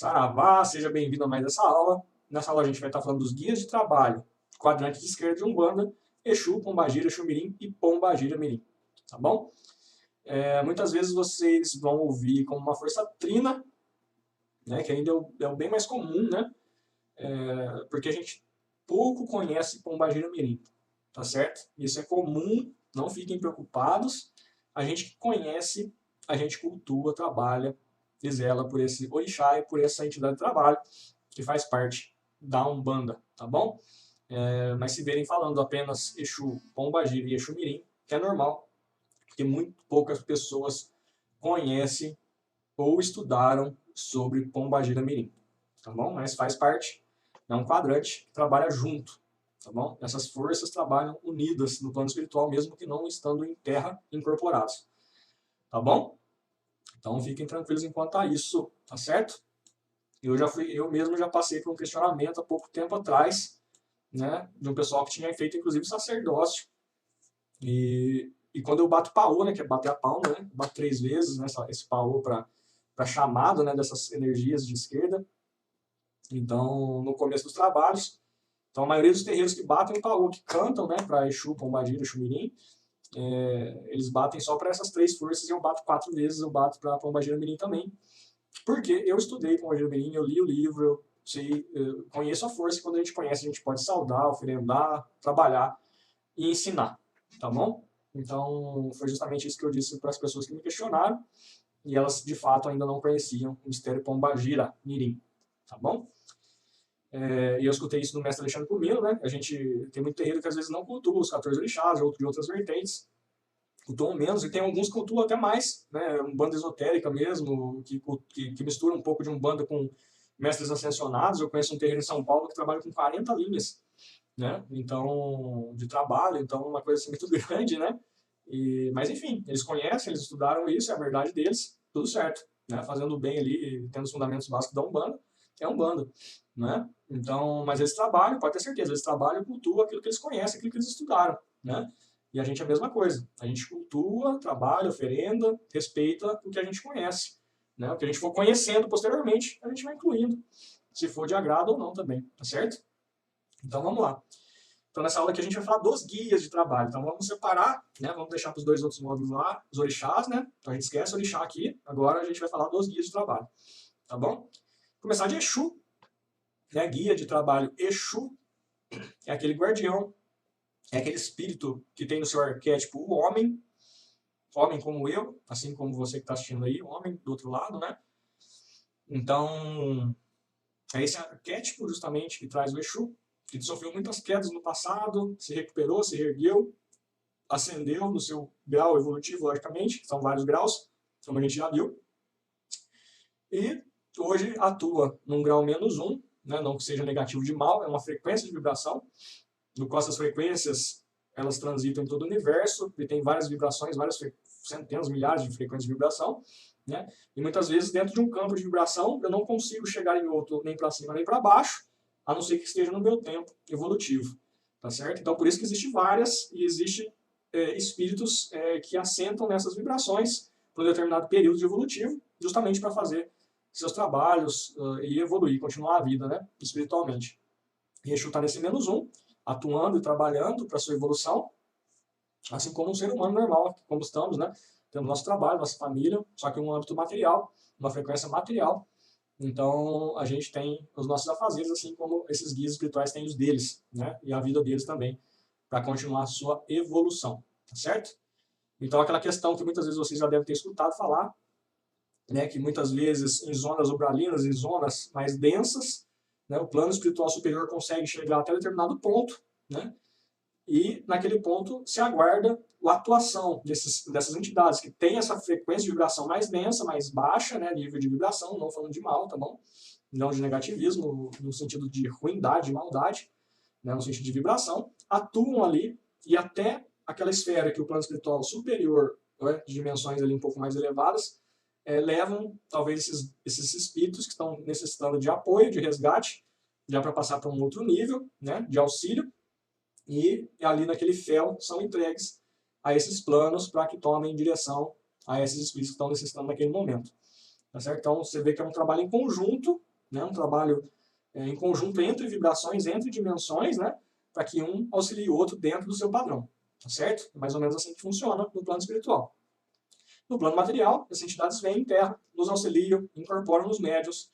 Saravá, seja bem-vindo a mais essa aula. Nessa aula a gente vai estar falando dos guias de trabalho, quadrante de esquerda de Umbanda, Exu, Pombagira, Exu Mirim e Pombagira Mirim, tá bom? Muitas vezes vocês vão ouvir como uma força trina, né, que ainda é o bem mais comum, né? Porque a gente pouco conhece Pombagira Mirim, tá certo? Isso é comum, não fiquem preocupados. A gente conhece, a gente cultua, trabalha e zela por esse orixá e por essa entidade de trabalho que faz parte da Umbanda, tá bom? Mas se verem falando apenas Exu, Pombagira e Exu Mirim, que é normal, porque muito poucas pessoas conhecem ou estudaram sobre Pombagira Mirim, tá bom? Mas faz parte, é um quadrante que trabalha junto, tá bom? Essas forças trabalham unidas no plano espiritual, mesmo que não estando em terra incorporados, tá bom? Então fiquem tranquilos enquanto a isso, tá certo? Eu mesmo já passei por um questionamento há pouco tempo atrás, né, de um pessoal que tinha feito inclusive sacerdócio. E quando eu bato paô, né, que é bater a palma, né, bato 3 vezes, né, esse paô para chamado, né, dessas energias de esquerda. Então, no começo dos trabalhos, então a maioria dos terreiros que batem o paô, que cantam, né, para Exu, Pombagira, Exu Mirim, eles batem só para essas 3 forças e eu bato 4 vezes, eu bato para Pombagira Mirim também. Porque eu estudei Pombagira Mirim, eu li o livro, eu conheço a força, e quando a gente conhece, a gente pode saudar, oferendar, trabalhar e ensinar, tá bom? Então, foi justamente isso que eu disse para as pessoas que me questionaram, e elas, de fato, ainda não conheciam o mistério Pombagira Mirim, tá bom? E eu escutei isso do mestre Alexandre Comino, né? A gente tem muito terreiro que às vezes não cultua os 14 orixás, outros de outras vertentes, cultuam menos, e tem alguns que cultuam até mais, né? Umbanda esotérica mesmo, que mistura um pouco de Umbanda com mestres ascensionados. Eu conheço um terreiro em São Paulo que trabalha com 40 linhas, né? Então, de trabalho, então uma coisa assim muito grande, né? Mas enfim, eles conhecem, eles estudaram isso, é a verdade deles, tudo certo, né? Fazendo bem ali, tendo os fundamentos básicos da Umbanda, é Umbanda, né? Então, mas eles trabalham, pode ter certeza, eles trabalham e cultuam aquilo que eles conhecem, aquilo que eles estudaram, né? E a gente é a mesma coisa, a gente cultua, trabalha, oferenda, respeita o que a gente conhece, né? O que a gente for conhecendo posteriormente, a gente vai incluindo, se for de agrado ou não também, tá certo? Então vamos lá. Então, nessa aula aqui a gente vai falar dos guias de trabalho. Então, vamos separar, né? Vamos deixar para os 2 outros módulos lá, os orixás, né? Então, a gente esquece o orixá aqui. Agora a gente vai falar dos guias de trabalho, tá bom? Começar de Exu, né? Guia de trabalho Exu é aquele guardião, é aquele espírito que tem no seu arquétipo o homem como eu, assim como você que está assistindo aí, o homem do outro lado, né? Então, é esse arquétipo justamente que traz o Exu, que sofreu muitas quedas no passado, se recuperou, se reergueu, ascendeu no seu grau evolutivo, logicamente, são vários graus, como a gente já viu, e hoje atua num grau -1, né, não que seja negativo de mal, é uma frequência de vibração, no qual essas frequências elas transitam em todo o universo, e tem várias vibrações, várias centenas, milhares de frequências de vibração, né, e muitas vezes dentro de um campo de vibração eu não consigo chegar em outro nem para cima nem para baixo, a não ser que esteja no meu tempo evolutivo, tá certo? Então por isso que existe várias, e existe espíritos que assentam nessas vibrações por um determinado período evolutivo, justamente para fazer seus trabalhos e evoluir, continuar a vida, né, espiritualmente. E Exu está nesse -1, atuando e trabalhando para sua evolução, assim como um ser humano normal, como estamos, né? Temos nosso trabalho, nossa família, só que em um âmbito material, uma frequência material. Então, a gente tem os nossos afazeres, assim como esses guias espirituais têm os deles, né? E a vida deles também, para continuar a sua evolução, tá certo? Então, aquela questão que muitas vezes vocês já devem ter escutado falar, né, que muitas vezes em zonas umbalinas, em zonas mais densas, né, o plano espiritual superior consegue chegar até determinado ponto, né, e naquele ponto se aguarda a atuação dessas entidades que têm essa frequência de vibração mais densa, mais baixa, né, nível de vibração, não falando de mal, tá bom? Não de negativismo, no sentido de ruindade, maldade, né, no sentido de vibração, atuam ali e até aquela esfera que o plano espiritual superior, né, de dimensões ali um pouco mais elevadas, levam talvez esses espíritos que estão necessitando de apoio, de resgate, já para passar para um outro nível, né, de auxílio, e ali naquele fel são entregues a esses planos para que tomem direção a esses espíritos que estão necessitando naquele momento. Tá certo? Então você vê que é um trabalho em conjunto, né? Um trabalho em conjunto entre vibrações, entre dimensões, né? Para que um auxilie o outro dentro do seu padrão, tá certo? É mais ou menos assim que funciona no plano espiritual. No plano material, as entidades vêm em terra, nos auxiliam, incorporam os médios,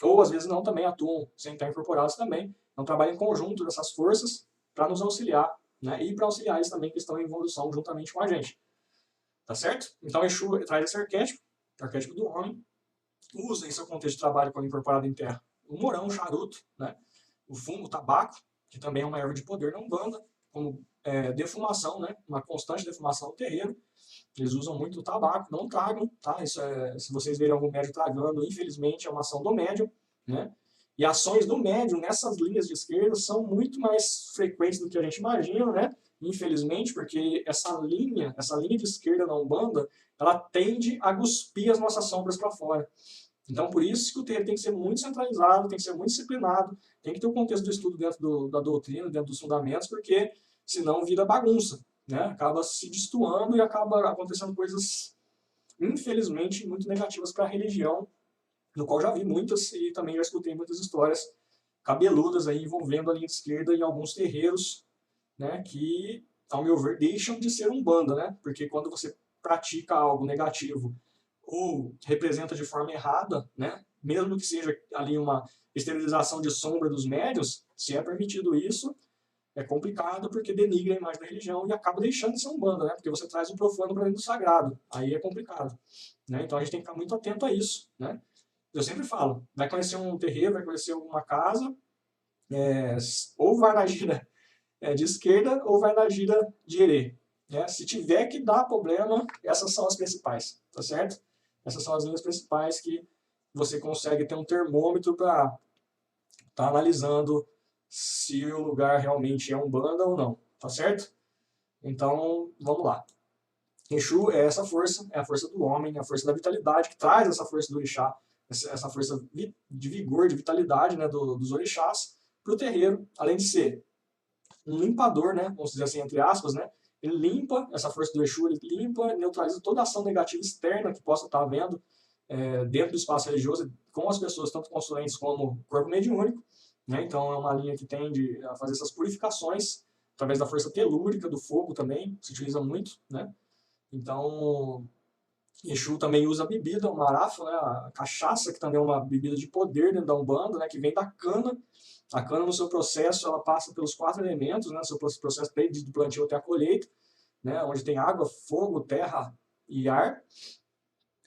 ou às vezes não também atuam sem estar incorporados também. Então trabalham em conjunto dessas forças para nos auxiliar, né? E para auxiliar eles também que estão em evolução juntamente com a gente. Tá certo? Então Exu traz esse arquétipo do homem, usa em seu contexto de trabalho quando incorporado em terra o morão, o charuto, né? O fumo, o tabaco, que também é uma erva de poder na Umbanda, como defumação, né? Uma constante defumação no terreiro. Eles usam muito o tabaco, não tragam, tá? Isso se vocês verem algum médium tragando, infelizmente é uma ação do médium, né? E ações do médium nessas linhas de esquerda são muito mais frequentes do que a gente imagina, né? Infelizmente, porque essa linha de esquerda na Umbanda, ela tende a cuspir as nossas sombras para fora. Então, por isso que o terreiro tem que ser muito centralizado, tem que ser muito disciplinado, tem que ter o contexto do estudo dentro da doutrina, dentro dos fundamentos, porque senão vira bagunça, né? Acaba se destoando e acaba acontecendo coisas, infelizmente, muito negativas para a religião, no qual já vi muitas e também já escutei muitas histórias cabeludas aí envolvendo a linha de esquerda em alguns terreiros, né, que, ao meu ver, deixam de ser umbanda, né? Porque quando você pratica algo negativo ou representa de forma errada, né, mesmo que seja ali uma esterilização de sombra dos médios, se é permitido isso, é complicado porque denigra a imagem da religião e acaba deixando de ser umbanda, né? Porque você traz o profano para dentro do sagrado. Aí é complicado, né? Então a gente tem que ficar muito atento a isso, né? Eu sempre falo, vai conhecer um terreiro, vai conhecer uma casa, ou vai na gira de esquerda ou vai na gira de direita. Né? Se tiver que dar problema, essas são as principais, tá certo? Essas são as linhas principais que você consegue ter um termômetro para estar analisando se o lugar realmente é umbanda ou não, tá certo? Então, vamos lá. Exu é essa força, é a força do homem, a força da vitalidade, que traz essa força do orixá, essa força de vigor, de vitalidade, né, dos orixás para o terreiro, além de ser um limpador, né, vamos dizer assim, entre aspas, né, ele limpa essa força do Exu, ele limpa, neutraliza toda ação negativa externa que possa estar havendo dentro do espaço religioso com as pessoas, tanto consulentes como corpo mediúnico, né, então é uma linha que tende a fazer essas purificações através da força telúrica, do fogo também, se utiliza muito, né, então Exu também usa a bebida, o marafa, né, a cachaça, que também é uma bebida de poder dentro da Umbanda, né, que vem da cana. A cana, no seu processo, ela passa pelos 4 elementos, né, no seu processo desde o plantio até a colheita, né, onde tem água, fogo, terra e ar,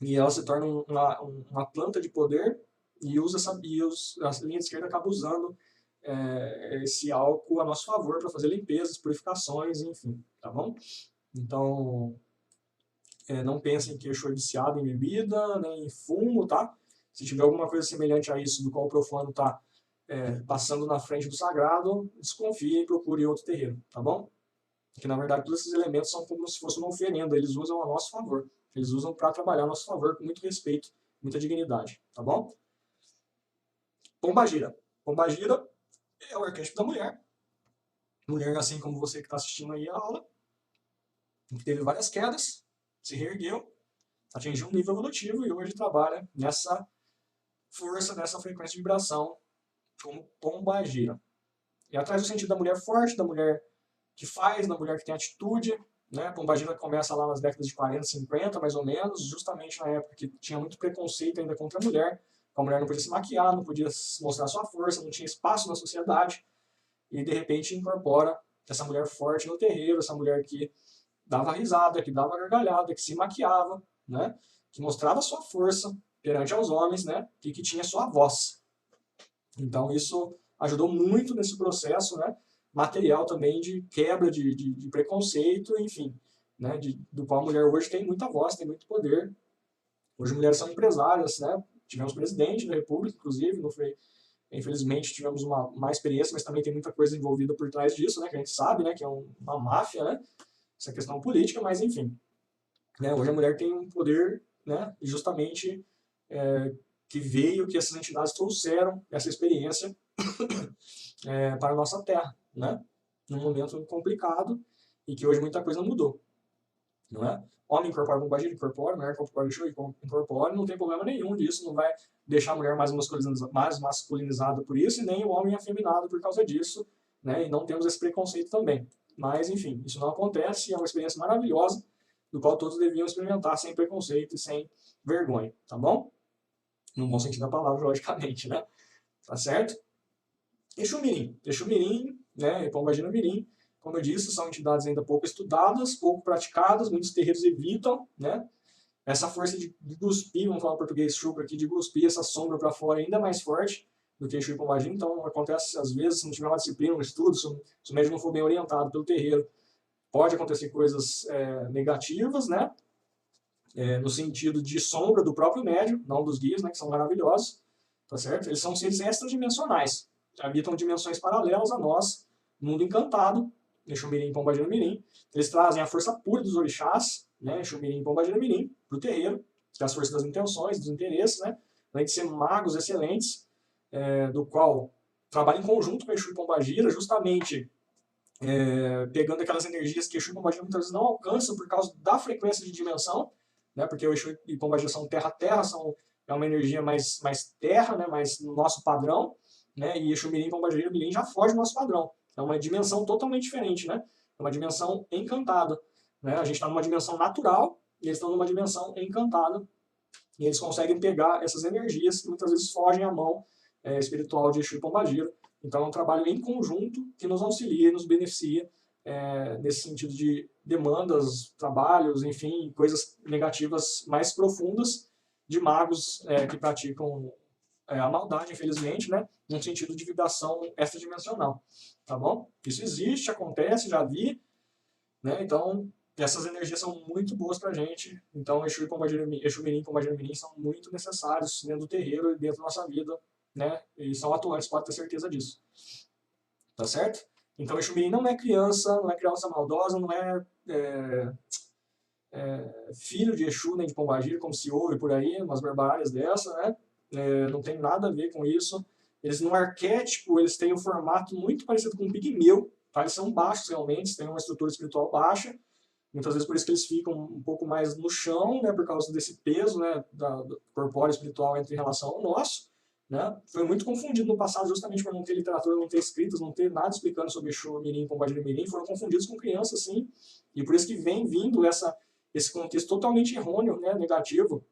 e ela se torna uma planta de poder e usa a linha de esquerda acaba usando esse álcool a nosso favor para fazer limpezas, purificações, enfim, tá bom? Então, não pensem que Exu é viciado em bebida, nem em fumo, tá? Se tiver alguma coisa semelhante a isso, do qual o profano está passando na frente do sagrado, desconfie e procure outro terreiro, tá bom? Porque, na verdade, todos esses elementos são como se fosse uma oferenda, eles usam a nosso favor. Eles usam para trabalhar a nosso favor com muito respeito, muita dignidade, tá bom? Pombagira. Pombagira é o arquétipo da mulher. Mulher, assim como você que está assistindo aí a aula, que teve várias quedas, se reergueu, atingiu um nível evolutivo e hoje trabalha nessa força, nessa frequência de vibração como pombagira. E atrás do sentido da mulher forte, da mulher que faz, da mulher que tem atitude, né? A pombagira começa lá nas décadas de 40, 50, mais ou menos, justamente na época que tinha muito preconceito ainda contra a mulher não podia se maquiar, não podia mostrar sua força, não tinha espaço na sociedade, e de repente incorpora essa mulher forte no terreiro, essa mulher que dava risada, que dava gargalhada, que se maquiava, né? Que mostrava sua força perante aos homens, né? E que tinha sua voz. Então isso ajudou muito nesse processo, né? Material também de quebra de preconceito, enfim, né? Do qual a mulher hoje tem muita voz, tem muito poder. Hoje mulheres são empresárias, né? Tivemos presidente da República, inclusive, não foi, infelizmente tivemos uma má experiência, mas também tem muita coisa envolvida por trás disso, né? Que a gente sabe, né? Que é uma máfia, né? Essa questão política, mas enfim. Né? Hoje a mulher tem um poder, né? Justamente que veio, que essas entidades trouxeram essa experiência para a nossa terra, né? Num momento complicado e que hoje muita coisa mudou. não é? Homem incorpora pombagira, incorpora, mulher incorpora Exu, incorpora, não tem problema nenhum disso, não vai deixar a mulher mais masculinizada por isso, e nem o homem afeminado por causa disso, né? E não temos esse preconceito também. Mas, enfim, isso não acontece, é uma experiência maravilhosa, do qual todos deviam experimentar sem preconceito e sem vergonha, tá bom? No bom sentido da palavra, logicamente, né? Tá certo? Exu Mirim. Exu Mirim, né, e Pombagira Mirim, como eu disse, são entidades ainda pouco estudadas, pouco praticadas, muitos terreiros evitam, né? Essa força de cuspir, vamos falar português chucro aqui, de cuspir essa sombra para fora ainda mais forte do que Exu e Pombagira, então acontece às vezes, se não tiver uma disciplina, um estudo, se o médico não for bem orientado pelo terreiro, pode acontecer coisas negativas, né? No sentido de sombra do próprio médium, não dos guias, né, que são maravilhosos, tá certo? Eles são seres extradimensionais, habitam dimensões paralelas a nós, mundo encantado, Exu Mirim, Pombagira Mirim. Eles trazem a força pura dos orixás, né, Exu Mirim, Pombagira Mirim, para o terreiro, que é as forças das intenções, dos interesses, né, além de ser magos excelentes, do qual trabalham em conjunto com Exu e Pombagira, justamente pegando aquelas energias que Exu e Pombagira muitas vezes não alcançam por causa da frequência de dimensão, né, porque o Exu e Pombagira são terra-terra, é uma energia mais terra, né, mais no nosso padrão, né, e Exu Mirim e Pombagira Mirim já foge do nosso padrão. É uma dimensão totalmente diferente, né? É uma dimensão encantada. Né? A gente está numa dimensão natural e eles estão numa dimensão encantada. E eles conseguem pegar essas energias que muitas vezes fogem à mão espiritual de Exu e Pombagira. Então é um trabalho em conjunto que nos auxilia e nos beneficia nesse sentido de demandas, trabalhos, enfim, coisas negativas mais profundas de magos que praticam a maldade, infelizmente, né, num sentido de vibração extradimensional, tá bom? Isso existe, acontece, já vi, né, então essas energias são muito boas pra gente, então Exu Mirim e Pombagira Mirim são muito necessários dentro do terreiro e dentro da nossa vida, né, e são atuantes, pode ter certeza disso, tá certo? Então Exu Mirim não é criança maldosa, não é, filho de Exu nem de Pombagira, como se ouve por aí, umas barbárias dessa, né? Não tem nada a ver com isso. Eles, no arquétipo, eles têm um formato muito parecido com um pigmeu, tá? Eles são baixos realmente, têm uma estrutura espiritual baixa, muitas vezes por isso que eles ficam um pouco mais no chão, né, por causa desse peso, né, do corpóreo espiritual em relação ao nosso, né? Foi muito confundido no passado justamente por não ter literatura, não ter escritos, não ter nada explicando sobre Exu Mirim, Pombagira Mirim, foram confundidos com crianças, sim, e por isso que vem vindo esse contexto totalmente errôneo, né, negativo,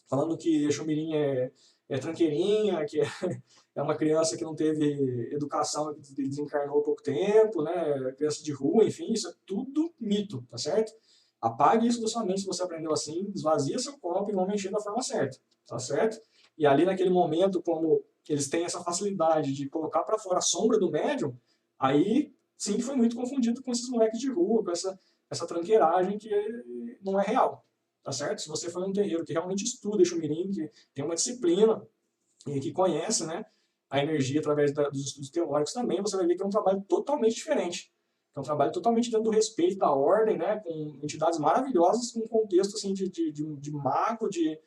falando que Exu Mirim é tranqueirinha, que é uma criança que não teve educação, que desencarnou há pouco tempo, né, criança de rua, enfim, isso é tudo mito, tá certo? Apague isso da sua mente se você aprendeu assim, esvazia seu copo e vão mexer da forma certa, tá certo? E ali naquele momento, como eles têm essa facilidade de colocar para fora a sombra do médium, aí sim foi muito confundido com esses moleques de rua, com essa tranqueiragem que não é real, tá certo? Se você for um terreiro que realmente estuda Exu Mirim, que tem uma disciplina e que conhece, né, a energia através dos estudos teóricos também, você vai ver que é um trabalho totalmente diferente. É um trabalho totalmente dentro do respeito da ordem, né, com entidades maravilhosas, com um contexto assim, de mago, de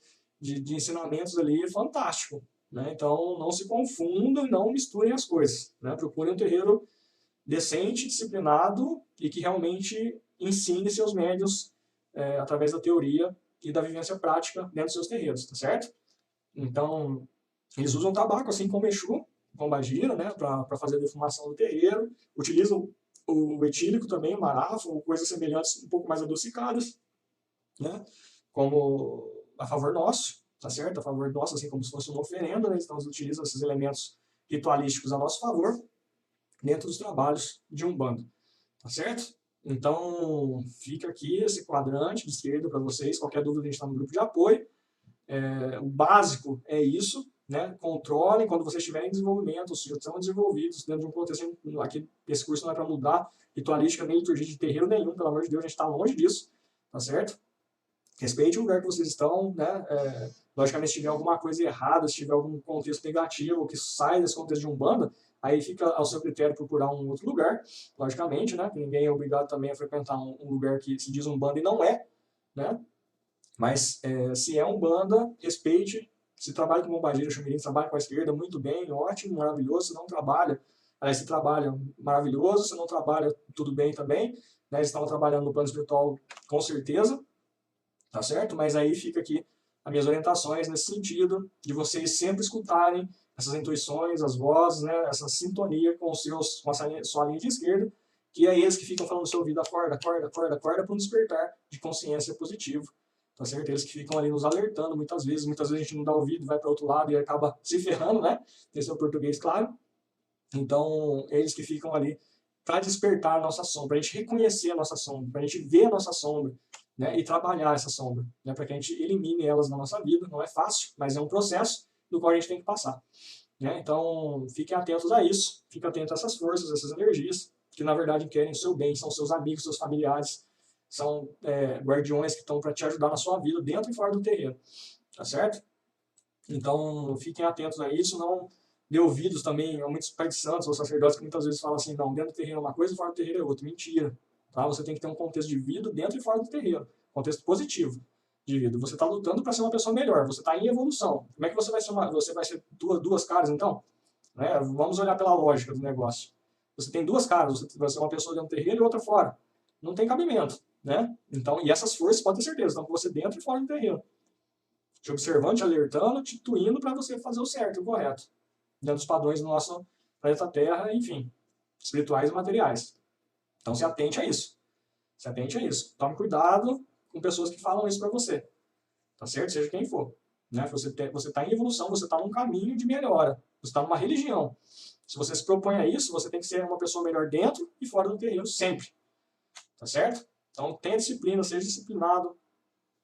ensinamentos ali fantástico. Né? Então, não se confundam e não misturem as coisas. Né? Procurem um terreiro decente, disciplinado e que realmente ensine seus médios através da teoria e da vivência prática dentro dos seus terreiros, tá certo? Então, eles usam tabaco, assim como Exu, Pombagira, né, para fazer a defumação do terreiro, utilizam o etílico também, o marafo, ou coisas semelhantes, um pouco mais adocicadas, né, como a favor nosso, tá certo? A favor nosso, assim como se fosse uma oferenda, né, então eles utilizam esses elementos ritualísticos a nosso favor, dentro dos trabalhos de Umbanda, tá certo? Então, fica aqui esse quadrante de esquerda para vocês, qualquer dúvida a gente está no grupo de apoio. O básico é isso, né? Controlem quando vocês estiverem em desenvolvimento, os já estão desenvolvidos dentro de um contexto, aqui, esse curso não é para mudar ritualística nem liturgia de terreiro nenhum, pelo amor de Deus, a gente está longe disso, tá certo? Respeite o lugar que vocês estão, né? Logicamente, se tiver alguma coisa errada, se tiver algum contexto negativo que sai desse contexto de Umbanda, aí fica ao seu critério procurar um outro lugar, logicamente, né? Ninguém é obrigado também a frequentar um lugar que se diz Umbanda e não é, né? Mas se é Umbanda, respeite. Se trabalha com Pombagira, Exu Mirim, trabalha com a esquerda, muito bem, ótimo, maravilhoso. Se não trabalha, esse trabalho maravilhoso, se não trabalha, tudo bem também, né? Eles estavam trabalhando no plano espiritual com certeza, tá certo? Mas aí fica aqui as minhas orientações nesse sentido, de vocês sempre escutarem essas intuições, as vozes, né? Essa sintonia com, com a sua linha de esquerda, que é eles que ficam falando no seu ouvido, acorda, acorda, acorda, acorda, para um despertar de consciência positivo. Tá certo? Eles que ficam ali nos alertando muitas vezes a gente não dá ouvido, vai para outro lado e acaba se ferrando, né? Esse é o português, claro. Então, eles que ficam ali para despertar a nossa sombra, para a gente reconhecer a nossa sombra, para a gente ver a nossa sombra, né? E trabalhar essa sombra, né? Para que a gente elimine elas na nossa vida. Não é fácil, mas é um processo do qual a gente tem que passar. Né? Então, fiquem atentos a isso, fiquem atentos a essas forças, essas energias, que na verdade querem o seu bem, são seus amigos, seus familiares, são guardiões que estão para te ajudar na sua vida, dentro e fora do terreno, tá certo? Então, fiquem atentos a isso, não dê ouvidos também a muitos pais de santos ou sacerdotes que muitas vezes falam assim, não, dentro do terreno é uma coisa e fora do terreno é outra. Mentira, tá? Você tem que ter um contexto de vida dentro e fora do terreno, contexto positivo de vida. Você está lutando para ser uma pessoa melhor, você está em evolução. Como é que você vai ser você vai ser duas caras, então? Né? Vamos olhar pela lógica do negócio. Você tem duas caras, você vai ser uma pessoa dentro do terreno e outra fora. Não tem cabimento, né? Então, e essas forças, pode ter certeza, estão com você dentro e fora do terreno. Te observando, te alertando, te intuindo para você fazer o certo, o correto. Dentro dos padrões do nosso planeta Terra, enfim, espirituais e materiais. Então, se atente a isso. Se atente a isso. Tome cuidado com pessoas que falam isso para você. Tá certo? Seja quem for. Né? Você está em evolução, você está num caminho de melhora. Você está numa religião. Se você se propõe a isso, você tem que ser uma pessoa melhor dentro e fora do terreno, sempre. Tá certo? Então, tenha disciplina, seja disciplinado.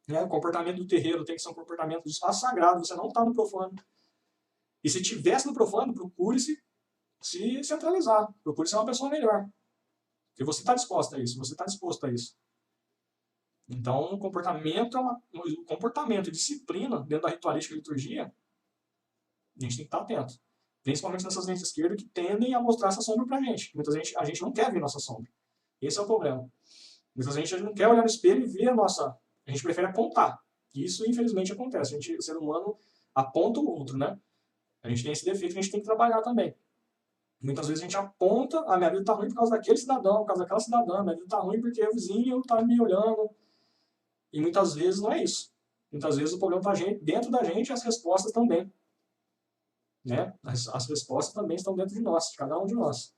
Né? O comportamento do terreiro tem que ser um comportamento de espaço sagrado, você não está no profano. E se tivesse no profano, procure-se se centralizar. Procure ser uma pessoa melhor. Porque você está disposto a isso, você está disposto a isso. Então, o comportamento e disciplina dentro da ritualística e liturgia, a gente tem que estar atento. Principalmente nessas lentes esquerdas que tendem a mostrar essa sombra pra gente. Muitas vezes a gente não quer ver nossa sombra. Esse é o problema. Muitas vezes a gente não quer olhar no espelho e ver a nossa... A gente prefere apontar. E isso, infelizmente, acontece. O ser humano aponta o outro, né? A gente tem esse defeito que a gente tem que trabalhar também. Muitas vezes a gente aponta, a minha vida está ruim por causa daquele cidadão, por causa daquela cidadã, minha vida está ruim porque o vizinho está me olhando. E muitas vezes não é isso. Muitas vezes o problema está dentro da gente e as respostas também. Né? As respostas também estão dentro de nós, de cada um de nós.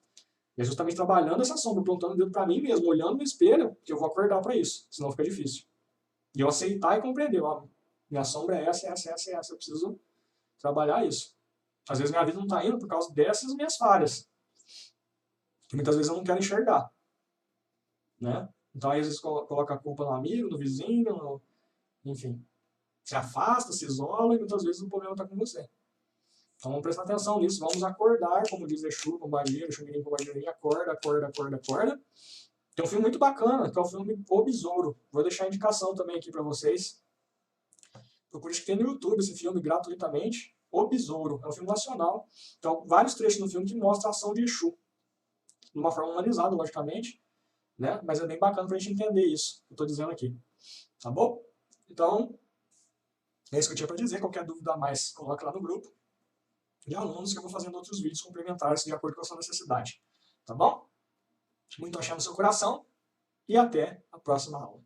E é justamente trabalhando essa sombra, apontando o dedo para mim mesmo, olhando no espelho, que eu vou acordar para isso, senão fica difícil. E eu aceitar e compreender, ó, minha sombra é essa, essa, essa, essa, eu preciso trabalhar isso. Às vezes minha vida não está indo por causa dessas minhas falhas, que muitas vezes eu não quero enxergar. Né? Então, às vezes, coloca a culpa no amigo, no vizinho, enfim. Se afasta, se isola e muitas vezes o problema está com você. Então, vamos prestar atenção nisso, vamos acordar, como diz Exu, Pombagira, Xumirim, Pombagira, acorda, acorda, acorda, acorda. Tem um filme muito bacana, que é o filme O Besouro. Vou deixar a indicação também aqui para vocês. Procure que tem no YouTube esse filme gratuitamente. O Besouro. É um filme nacional. Então, vários trechos no filme que mostram a ação de Exu. De uma forma humanizada, logicamente. Né? Mas é bem bacana para a gente entender isso que eu estou dizendo aqui. Tá bom? Então, é isso que eu tinha para dizer. Qualquer dúvida a mais, coloque lá no grupo de alunos que eu vou fazendo outros vídeos complementares de acordo com a sua necessidade. Tá bom? Muito axé no seu coração e até a próxima aula.